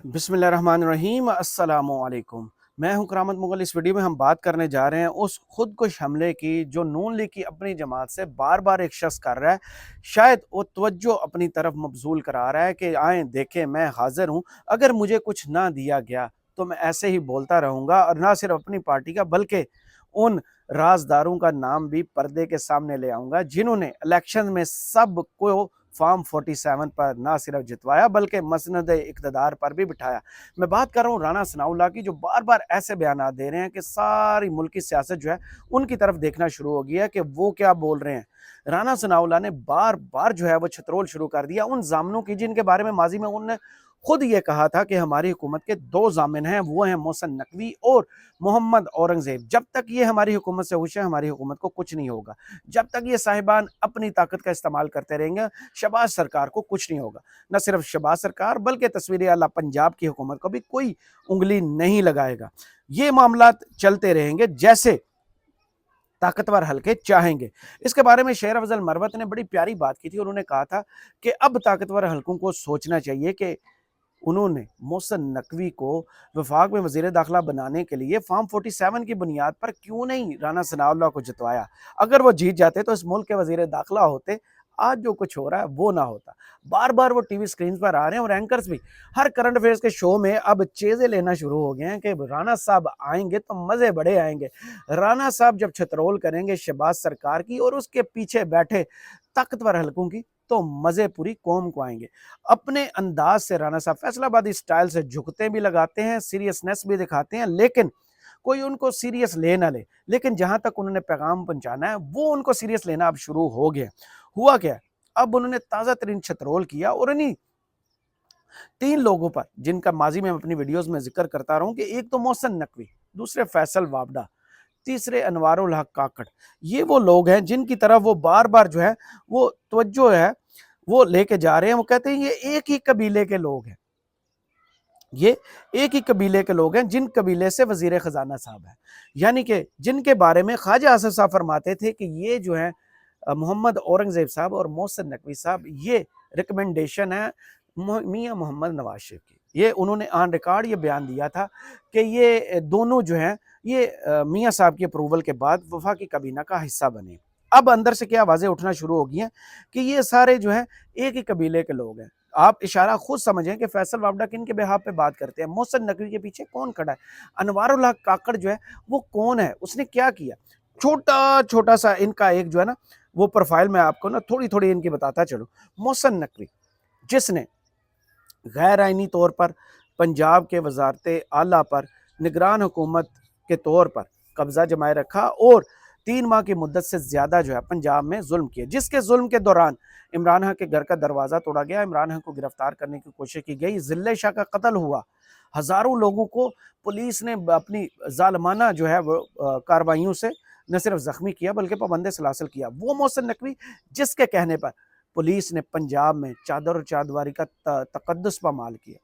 बिस्मिल्लाह रहमान रहीम। अस्सलामु अलैकुम। मैं हूं करामत मुगल। इस वीडियो में हम बात करने जा रहे हैं उस खुदकुश हमले की जो नून लीग की अपनी जमात से बार बार एक शख्स कर रहा है। शायद वो तवज्जो अपनी तरफ मबजूल करा रहा है कि आए देखें मैं हाजिर हूं, अगर मुझे कुछ ना दिया गया तो मैं ऐसे ही बोलता रहूंगा, और ना सिर्फ अपनी पार्टी का बल्कि उन राजदारों का नाम भी पर्दे के सामने ले आऊंगा जिन्होंने इलेक्शन में सब को फॉर्म 47 पर ना सिर्फ जितवाया बल्कि मसनद इक़्तिदार पर भी बिठाया। मैं बात कर रहा हूँ राना सनाउल्लाह की, जो बार बार ऐसे बयान दे रहे हैं कि सारी मुल्क की सियासत जो है उनकी तरफ देखना शुरू हो गया है कि वो क्या बोल रहे हैं। राना सनाउल्लाह ने बार बार जो है वो छतरोल शुरू कर दिया उन जामनों की जिनके बारे में माजी में उन्होंने खुद ये कहा था कि हमारी हुकूमत के दो जामिन हैं, वो हैं मोहसिन नकवी और मोहम्मद औरंगजेब। जब तक ये हमारी हुकूमत से खुश है हमारी हुकूमत को कुछ नहीं होगा। जब तक ये साहिबान अपनी ताकत का इस्तेमाल करते रहेंगे शहबाज सरकार को कुछ नहीं होगा। न सिर्फ शहबाज सरकार बल्कि तस्वीर आला पंजाब की हुकूमत को भी कोई उंगली नहीं लगाएगा। ये मामला चलते रहेंगे जैसे ताकतवर हल्के चाहेंगे। इसके बारे में शेर अफजल मरवत ने बड़ी प्यारी बात की थी। उन्होंने कहा था कि अब ताकतवर हल्कों को सोचना चाहिए कि उन्होंने मोहसिन नकवी को वफाक में वज़ीर दाखिला बनाने के लिए फॉर्म 47 की बुनियाद पर क्यों नहीं राना सनाउल्लाह को जितवाया। अगर वो जीत जाते तो इस मुल्क के वज़ीर दाखिला होते, आज जो कुछ हो रहा है वो ना होता। बार बार वो टीवी स्क्रीन पर आ रहे हैं और एंकर्स भी हर करंट अफेयर्स के शो में अब चेज़े लेना शुरू हो गए हैं कि राना साहब आएंगे तो मज़े बड़े आएंगे। राना साहब जब छतरोल करेंगे शहबाज सरकार की और उसके पीछे बैठे ताकतवर हल्कों की, तो मजे पूरी कौम को आएंगे। अपने अंदाज से राना साहब फैसलाबादी स्टाइल से झुकते भी लगाते हैं, सीरियसनेस भी दिखाते हैं, लेकिन कोई उनको सीरियस ले ना ले। लेकिन जहां तक उन्होंने पैगाम पहुंचाना है वो उनको सीरियस लेना अब शुरू हो गया। हुआ क्या, अब उन्होंने ताज़ा तरीन छतरोल किया और इन्हीं 3 लोगों पर जिनका माजी में अपनी वीडियोस में जिक्र करता रहूं कि एक तो मोहसिन नकवी, दूसरे फैसल वाबडा, तीसरे अनवारुल हक काकड़। ये वो लोग हैं जिनकी तरफ वो बार बार जो है वो तवज्जो है वो लेके जा रहे हैं। वो कहते हैं ये एक ही कबीले के लोग हैं, ये एक ही कबीले के लोग हैं जिन कबीले से वजीर खजाना साहब है, यानी कि जिनके बारे में ख्वाजा आसिफ साहब फरमाते थे कि ये जो है मोहम्मद औरंगजेब साहब और मोहसिन नकवी साहब, ये रिकमेंडेशन है मियां मोहम्मद नवाज शरीफ की। ये उन्होंने ऑन रिकॉर्ड ये बयान दिया था कि ये दोनों जो हैं ये मियां साहब की अप्रूवल के बाद वफाकी काबीना का हिस्सा बने। अब अंदर से क्या आवाजें उठना शुरू हो गई हैं कि ये सारे जो हैं एक ही कबीले के लोग हैं। आप इशारा खुद समझें कि फैसल वाबडा किन के बिहाफ पे बात करते हैं, मोहसिन नकवी के पीछे कौन खड़ा है, अनवारुल हक काकड़ जो है वो कौन है, उसने क्या किया। छोटा छोटा सा इनका एक जो है ना वो प्रोफाइल मैं आपको ना थोड़ी थोड़ी इनकी बताता चलूं। मोहसिन नकवी जिसने गैर आइनी तौर पर पंजाब के वजारत आला पर निगरान हुकूमत के तौर पर कब्जा जमाए रखा और 3 माह की मुद्दत से ज्यादा जो है पंजाब में जुल्म किए, जिसके जुल्म के दौरान इमरान खान के घर का दरवाजा तोड़ा गया, इमरान खान को गिरफ्तार करने की कोशिश की गई, जिल्ले शाह का कत्ल हुआ, हजारों लोगों को पुलिस ने अपनी जालमाना जो है वो कार्रवाइयों से न सिर्फ जख्मी किया बल्कि पाबंद सलासल किया। वो मोहसिन नकवी जिसके कहने पर पुलिस ने पंजाब में चादर और चारदीवारी का तकद्दुस पामाल किया,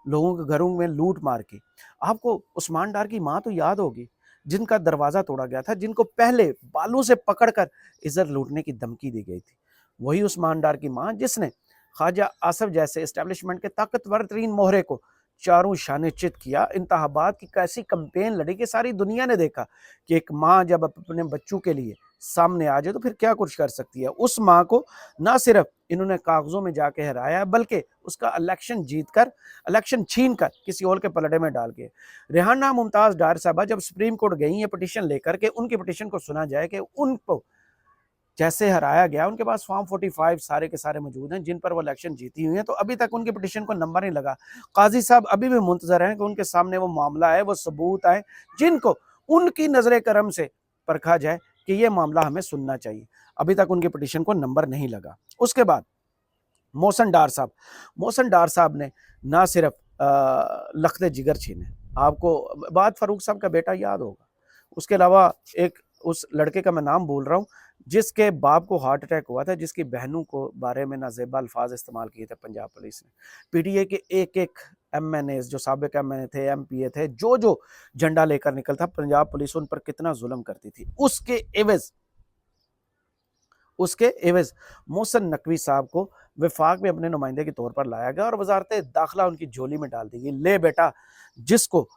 लोगों के घरों में लूट मार की। आपको उस्मान डार की माँ तो याद होगी जिनका दरवाजा तोड़ा गया था, जिनको पहले बालों से पकड़कर इज्जत लूटने की धमकी दी गई थी। वही उस्मान डार की माँ जिसने ख्वाजा आसिफ जैसे एस्टेब्लिशमेंट के ताकतवर तरीन मोहरे को चारों शाने चित किया। इंतखाबात की कैसी कंपेन लड़ी कि सारी दुनिया ने देखा कि एक माँ जब अपने बच्चों के लिए सामने आ जाए तो फिर क्या कुछ कर सकती है। उस माँ को ना सिर्फ इन्होंने कागजों में जाके हराया बल्कि उसका इलेक्शन जीत कर, इलेक्शन छीन कर किसी और के पलड़े में डाल के। रेहाना मुमताज डार साहबा जब सुप्रीम कोर्ट गई ये पिटीशन लेकर के उनकी पिटीशन को सुना जाए कि उनको जैसे हराया गया, उनके पास फॉर्म 45 सारे के सारे मौजूद हैं जिन पर वो इलेक्शन जीती हुई हैं, तो अभी तक उनकी पिटीशन को नंबर नहीं लगा। काजी साहब अभी भी मुंतजर हैं कि उनके सामने वो मामला है, वो सबूत आए जिनको उनकी नजर करम से परखा जाए कि ये मामला हमें सुनना चाहिए। अभी तक उनकी पिटीशन को नंबर नहीं लगा। उसके बाद मोहसिन डार साहब ने ना सिर्फ लखते जिगर छीने, आपको बात फारूक साहब का बेटा याद होगा, उसके अलावा एक उस लड़के का मैं नाम बोल रहा हूँ जिसके बाप को हार्ट अटैक हुआ था, जिसकी बहनों को बारे में नाजेबा अल्फाज इस्तेमाल किए थे पंजाब पुलिस ने। पीटीए के एक एक MNA जो साबिक MNA थे, MPA थे, जो झंडा लेकर निकलता पंजाब पुलिस उन पर कितना जुल्म करती थी। उसके एवज मोहसिन नकवी साहब को वफाक में अपने नुमाइंदे के तौर पर लाया गया और वजारत दाखिला उनकी झोली में डाल दी गई। ले बेटा, जिसको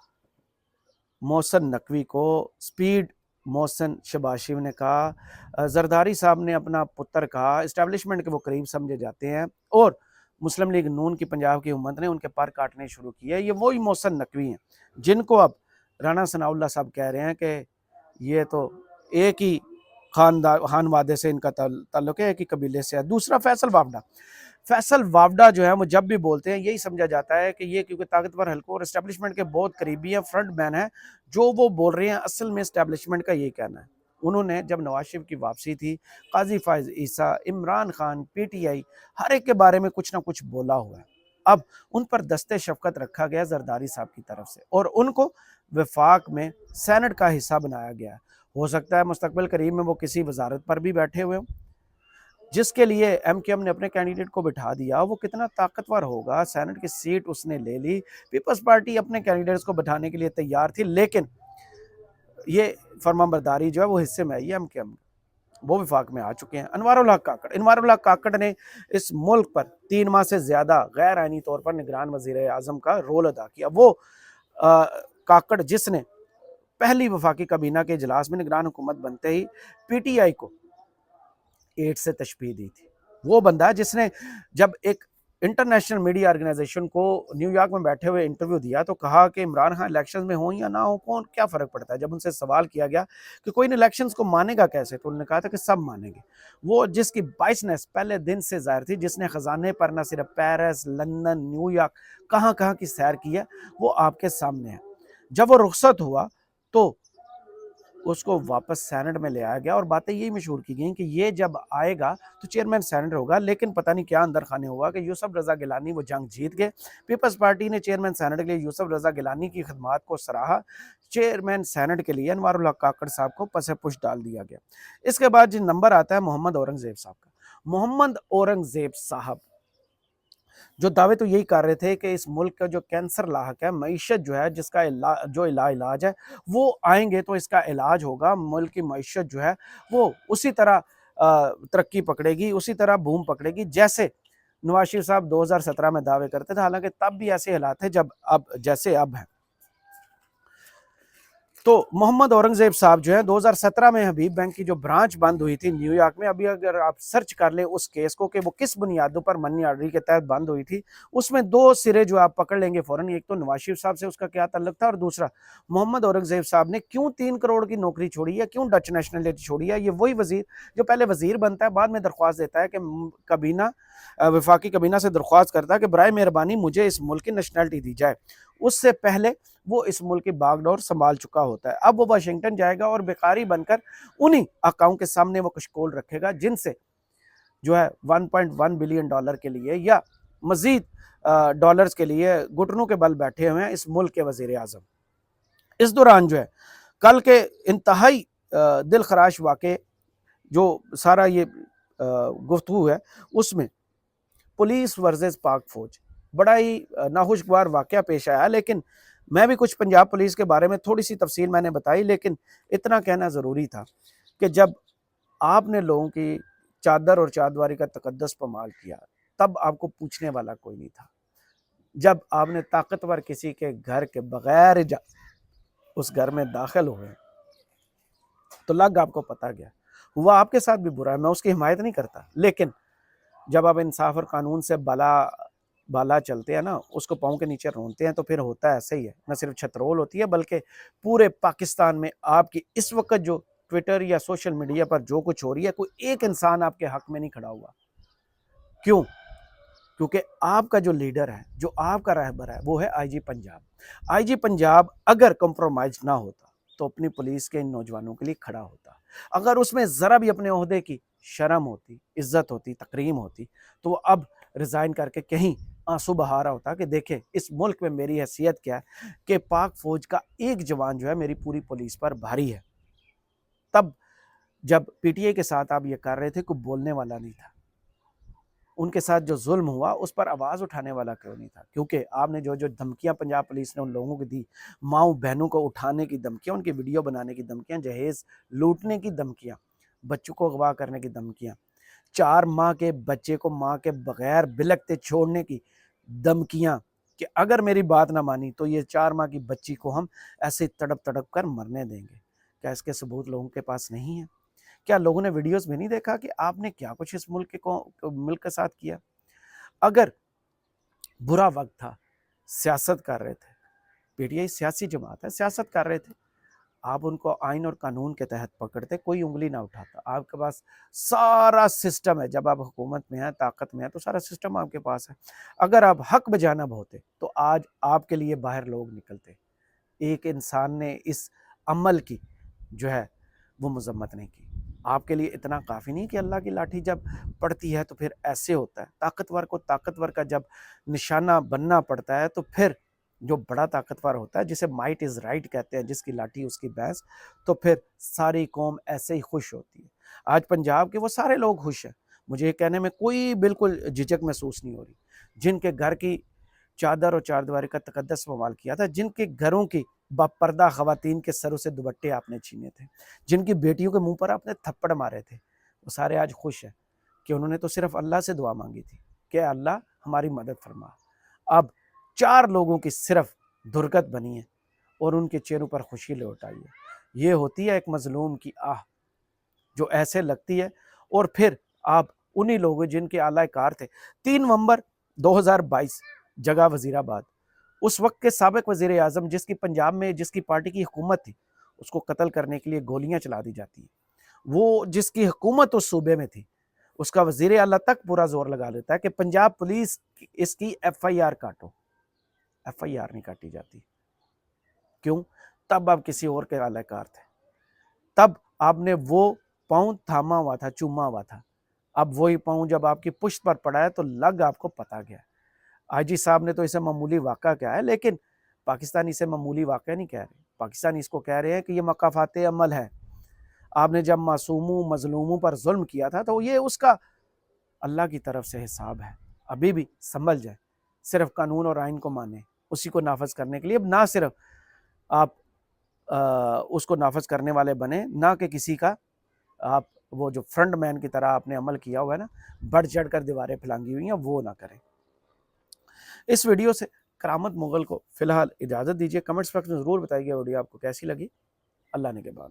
मोहसिन नकवी को स्पीड मोहसिन शबाशिव ने कहा, जरदारी साहब ने अपना पुत्र कहा, इस्टेब्लिशमेंट के वो करीब समझे जाते हैं, और मुस्लिम लीग नून की पंजाब की हुकूमत ने उनके पर काटने शुरू किए। ये वही मोहसिन नकवी हैं जिनको अब राना सनाउल्लाह साहब कह रहे हैं कि ये तो एक ही खानवादे से इनका ताल्लुक है, एक ही कबीले से है। दूसरा फैसल वावडा जो है वो जब भी बोलते हैं यही समझा जाता है कि ये क्योंकि ताकतवर हल्कों और एस्टेब्लिशमेंट के बहुत करीबी हैं, फ्रंट मैन है, जो वो बोल रहे हैं असल में एस्टेब्लिशमेंट का यही कहना है। उन्होंने जब नवाज शरीफ की वापसी थी, काजी फायज ईसा, इमरान खान, पीटीआई, हर एक के बारे में कुछ ना कुछ बोला हुआ है। अब उन पर दस्ते शफकत रखा गया जरदारी साहब की तरफ से और उनको वफाक में सेनेट का हिस्सा बनाया गया है। हो सकता है मुस्तकबिल करीब में वो किसी वजारत पर भी बैठे हुए हों, जिसके लिए एमकेएम ने अपने कैंडिडेट को बिठा दिया। वो कितना ताकतवर होगा, सेनेट की सीट उसने ले ली। पीपल्स पार्टी अपने कैंडिडेट्स को बिठाने के लिए तैयार थी, लेकिन ये फरमाबरदारी जो है वो हिस्से में आई है एमकेएम, वो वफाक में आ चुके हैं। अनवारुल हक काकड़ ने इस मुल्क पर 3 माह से ज्यादा गैर आईनी तौर पर निगरान वजीर आजम का रोल अदा किया। वो काकड़ जिसने पहली वफाकी काबीना के इजलास में निगरान हुकूमत बनते ही पीटीआई को एड से तशबीह दी थी। वो बंदा जिसने जब एक इंटरनेशनल मीडिया ऑर्गेनाइजेशन को न्यूयॉर्क में बैठे हुए इंटरव्यू दिया तो कहा कि इमरान खान इलेक्शंस में हो या ना हो, कौन क्या फ़र्क पड़ता है। जब उनसे सवाल किया गया कि कोई इलेक्शंस को मानेगा कैसे, तो उन्होंने कहा था कि सब मानेंगे। वो जिसकी बाइसनेस पहले दिन से ज़ाहिर थी, जिसने ख़जाने पर न सिर्फ पेरिस, लंदन, न्यूयॉर्क, कहाँ कहाँ की सैर की है, वो आपके सामने है। जब वो रुखसत हुआ तो उसको वापस सेनेट में ले आया गया और बातें यही मशहूर की गई कि ये जब आएगा तो चेयरमैन सेनेट होगा। लेकिन पता नहीं क्या अंदर खाने हुआ कि यूसुफ रजा गिलानी वो जंग जीत गए। पीपल्स पार्टी ने चेयरमैन सेनेट के लिए यूसुफ रजा गिलानी की खिदमात को सराहा। चेयरमैन सेनेट के लिए अनवारुल हक काकड़ साहब को पसे पुश डाल दिया गया। इसके बाद जिन नंबर आता है मोहम्मद औरंगजेब साहब का। मोहम्मद औरंगजेब साहब जो दावे तो यही कर रहे थे कि इस मुल्क का जो कैंसर लाहक है, मईशत जो है, जिसका जो इलाज है वो आएंगे तो इसका इलाज होगा। मुल्क की मईशत जो है वो उसी तरह तरक्की पकड़ेगी, उसी तरह बूम पकड़ेगी जैसे नवाज शरीफ साहब 2017 में दावे करते थे। हालांकि तब भी ऐसे हालात थे जब अब जैसे अब हैं। तो मोहम्मद औरंगजेब साहब जो है 2017 में हबीब बैंक की जो ब्रांच बंद हुई थी न्यूयॉर्क में, अभी अगर आप सर्च कर लें उस केस को कि वो किस बुनियादों पर मनी ऑर्डर के तहत बंद हुई थी, उसमें 2 सिरे जो आप पकड़ लेंगे फौरन। एक तो नवाज शरीफ साहब से उसका क्या ताल्लुक था और दूसरा मोहम्मद औरंगजेब साहब ने क्यों 3 करोड़ की नौकरी छोड़ी है, क्यों डच नेशनलिटी छोड़ी है। ये वही वजीर जो पहले वजीर बनता है, बाद में दरख्वास्त देता है कि कबीना वफाकी कबीना से दरख्वास्त करता है कि बराए मेहरबानी मुझे इस मुल्क की नेशनलिटी दी जाए। उससे पहले वो इस मुल्क की बागडोर संभाल चुका होता है। अब वो वाशिंगटन जाएगा और बेकारी बनकर उन्हीं आकाओं के सामने वो कशकोल रखेगा जिनसे जो है 1.1 बिलियन डॉलर के लिए या मजीद डॉलर्स के लिए घुटनों के बल बैठे हुए हैं इस मुल्क के वजीर आजम। इस दौरान जो है कल के इंतहाई दिल खराश वाक़े जो सारा ये गुफ्तगू है उसमें पुलिस वर्सेस पाक फौज बड़ा ही नाखुशगवार वाक़या पेश आया। लेकिन मैं भी कुछ पंजाब पुलिस के बारे में थोड़ी सी तफसील मैंने बताई, लेकिन इतना कहना ज़रूरी था कि जब आपने लोगों की चादर और चारदीवारी का तकद्दस पमाल किया तब आपको पूछने वाला कोई नहीं था। जब आपने ताकतवर किसी के घर के बगैर उस घर में दाखिल हुए तो लग आपको पता गया। हुआ आपके साथ भी बुरा है, मैं उसकी हिमायत नहीं करता, लेकिन जब आप इंसाफ और कानून से बाला चलते हैं ना, उसको पाँव के नीचे रोनते हैं, तो फिर होता है ऐसे ही है। न सिर्फ छतरोल होती है बल्कि पूरे पाकिस्तान में आपकी इस वक्त जो ट्विटर या सोशल मीडिया पर जो कुछ हो रही है, कोई एक इंसान आपके हक में नहीं खड़ा हुआ। क्यों? क्योंकि आपका जो लीडर है, जो आपका रहबर है, वो है आईजी पंजाब। आईजी पंजाब अगर कंप्रोमाइज ना होता तो अपनी पुलिस के इन नौजवानों के लिए खड़ा होता। अगर उसमें जरा भी अपने ओहदे की शर्म होती, इज्जत होती, तकरीम होती, तो वो अब रिजाइन करके कहीं आंसू बहा रहा होता कि देखे इस मुल्क में मेरी हैसियत क्या है कि पाक फौज का एक जवान जो है मेरी पूरी पुलिस पर भारी है। तब जब पीटीआई के साथ आप ये कर रहे थे, कोई बोलने वाला नहीं था। उनके साथ जो जुल्म हुआ उस पर आवाज़ उठाने वाला क्यों नहीं था? क्योंकि आपने जो जो धमकियां पंजाब पुलिस ने उन लोगों को दी, माओ बहनों को उठाने की धमकियां, उनकी वीडियो बनाने की धमकियां, जहेज लूटने की धमकियां, बच्चों को अगवा करने की धमकियां, 4 ماہ کے بچے کو ماں کے بغیر بلکتے چھوڑنے کی دھمکیاں کہ اگر میری بات نہ مانی تو یہ 4 ماہ کی بچی کو ہم ایسے تڑپ تڑپ کر مرنے دیں گے. کیا اس کے ثبوت لوگوں کے پاس نہیں ہے؟ کیا لوگوں نے ویڈیوز میں نہیں دیکھا کہ آپ نے کیا کچھ اس ملک کے ساتھ کیا؟ اگر برا وقت تھا، سیاست کر رہے تھے، پی ٹی آئی سیاسی جماعت ہے، سیاست کر رہے تھے، آپ ان کو آئین اور قانون کے تحت پکڑتے، کوئی انگلی نہ اٹھاتا. آپ کے پاس سارا سسٹم ہے، جب آپ حکومت میں ہیں، طاقت میں ہیں تو سارا سسٹم آپ کے پاس ہے. اگر آپ حق بجانب ہوتے تو آج آپ کے لیے باہر لوگ نکلتے. ایک انسان نے اس عمل کی جو ہے وہ مذمت نہیں کی. آپ کے لیے اتنا کافی نہیں کہ اللہ کی لاٹھی جب پڑتی ہے تو پھر ایسے ہوتا ہے. طاقتور کو طاقتور کا جب نشانہ بننا پڑتا ہے تو پھر جو بڑا طاقتور ہوتا ہے، جسے مائٹ از رائٹ کہتے ہیں، جس کی لاٹھی اس کی بھینس، تو پھر ساری قوم ایسے ہی خوش ہوتی ہے. آج پنجاب کے وہ سارے لوگ خوش ہیں، مجھے یہ کہنے میں کوئی بالکل جھجک محسوس نہیں ہو رہی، جن کے گھر کی چادر اور چاردیواری کا تقدس ممال کیا تھا، جن کے گھروں کی باپردہ خواتین کے سروں سے دوپٹے آپ نے چھینے تھے، جن کی بیٹیوں کے منہ پر آپ نے تھپڑ مارے تھے، وہ سارے آج خوش ہیں کہ انہوں نے تو صرف اللہ سے دعا مانگی تھی کہ اللہ ہماری مدد فرما. اب 4 لوگوں کی صرف درگت بنی ہے اور ان کے چہروں پر خوشی لوٹ آئی ہے. یہ ہوتی ہے ایک مظلوم کی آہ جو ایسے لگتی ہے. اور پھر آپ انہی لوگوں جن کے اعلی کار تھے 3 نومبر 2022 جگہ وزیر آباد، اس وقت کے سابق وزیر اعظم جس کی پنجاب میں جس کی پارٹی کی حکومت تھی، اس کو قتل کرنے کے لیے گولیاں چلا دی جاتی ہیں. وہ جس کی حکومت اس صوبے میں تھی، اس کا وزیر اعلیٰ تک پورا زور لگا لیتا ہے کہ پنجاب پولیس اس کی ایف آئی آر کاٹو. ایف آئی آر نہیں کاٹی جاتی. کیوں؟ تب آپ کسی اور کے اعلی کار تھے، تب آپ نے وہ پاؤں تھاما ہوا تھا، چوما ہوا تھا. اب وہی پاؤں جب آپ کی پشت پر پڑا ہے تو لگ آپ کو پتا گیا. آئی جی صاحب نے تو اسے معمولی واقعہ کہا ہے، لیکن پاکستانی اسے معمولی واقعہ نہیں کہہ رہے. پاکستانی اس کو کہہ رہے ہیں کہ یہ مقافات عمل ہے. آپ نے جب معصوموں مظلوموں پر ظلم کیا تھا تو یہ اس کا اللہ کی طرف سے حساب ہے. ابھی بھی سنبھل جائے، صرف قانون اور آئین کو مانیں، اسی کو نافذ کرنے کے لیے. اب نہ صرف آپ اس کو نافذ کرنے والے بنے، نہ کہ کسی کا آپ وہ جو فرنٹ مین کی طرح آپ نے عمل کیا ہوا ہے نا، بڑھ چڑھ کر دیواریں پھلانگی ہوئی ہیں، وہ نہ کریں. اس ویڈیو سے کرامت مغل کو فی الحال اجازت دیجیے. کمنٹس باکس میں ضرور بتائیے ویڈیو آپ کو کیسی لگی. اللہ نے کے بعد.